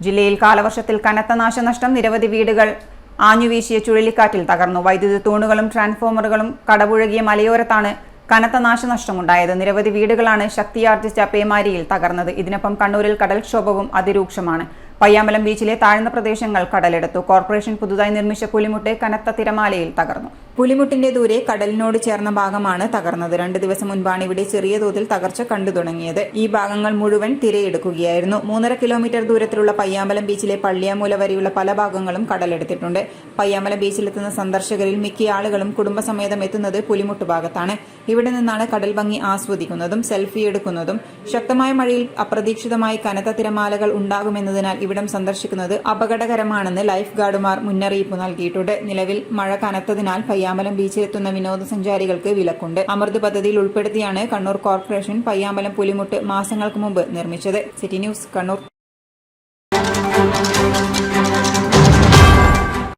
ജില്ലയിൽ കാലവർഷത്തിൽ കനത്ത നാശനഷ്ടം. നിരവധി വീടുകൾ ആഞ്ഞുവീശിയ ചുഴലിക്കാറ്റിൽ തകർന്നു. വൈദ്യുതി തൂണുകളും ട്രാൻസ്ഫോമറുകളും കടപുഴകിയ മലയോരത്താണ് കനത്ത നാശനഷ്ടമുണ്ടായത്. നിരവധി വീടുകളാണ് ശക്തിയാർജിച്ച പേമാരിയിൽ തകർന്നത്. ഇതിനൊപ്പം കണ്ണൂരിൽ കടൽക്ഷോഭവും അതിരൂക്ഷമാണ്. പയ്യാമ്പലം ബീച്ചിലെ താഴ്ന്ന പ്രദേശങ്ങൾ കടലെടുത്തു. കോർപ്പറേഷൻ പുതുതായി നിർമ്മിച്ച പുലിമുട്ട് കനത്ത തിരമാലയിൽ തകർന്നു. പുലിമുട്ടിന്റെ ദൂരെ കടലിനോട് ചേർന്ന ഭാഗമാണ് തകർന്നത്. 2 ദിവസം മുൻപാണ് ഇവിടെ ചെറിയ തോതിൽ തകർച്ച കണ്ടു തുടങ്ങിയത്. ഈ ഭാഗങ്ങൾ മുഴുവൻ തിരയെടുക്കുകയായിരുന്നു. 3.5 കിലോമീറ്റർ ദൂരത്തിലുള്ള പയ്യാമ്പലം ബീച്ചിലെ പള്ളിയാമൂല വരെയുള്ള പല ഭാഗങ്ങളും കടലെടുത്തിട്ടുണ്ട്. പയ്യാമ്പലം ബീച്ചിലെത്തുന്ന സന്ദർശകരിൽ മിക്ക ആളുകളും കുടുംബസമേതം എത്തുന്നത് പുലിമുട്ട് ഭാഗത്താണ്. ഇവിടെ നിന്നാണ് കടൽ ഭംഗി ആസ്വദിക്കുന്നതും സെൽഫി എടുക്കുന്നതും. ശക്തമായ മഴയിൽ അപ്രതീക്ഷിതമായി കനത്ത തിരമാലകൾ ഉണ്ടാകുമെന്നതിനാൽ ഇവിടം സന്ദർശിക്കുന്നത് അപകടകരമാണെന്ന് ലൈഫ് ഗാർഡുമാർ മുന്നറിയിപ്പ് നൽകിയിട്ടുണ്ട്. നിലവിൽ മഴ കനത്തതിനാൽ പയ്യാമ്പലം ബീച്ചിലെത്തുന്ന വിനോദസഞ്ചാരികൾക്ക് വിലക്കുണ്ട്. അമൃത് പദ്ധതിയിൽ ഉൾപ്പെടുത്തിയാണ് കണ്ണൂർ കോർപ്പറേഷൻ പയ്യാമ്പലം പുലിമുട്ട് മാസങ്ങൾക്ക് മുമ്പ് നിർമ്മിച്ചത്. City news, Kannur.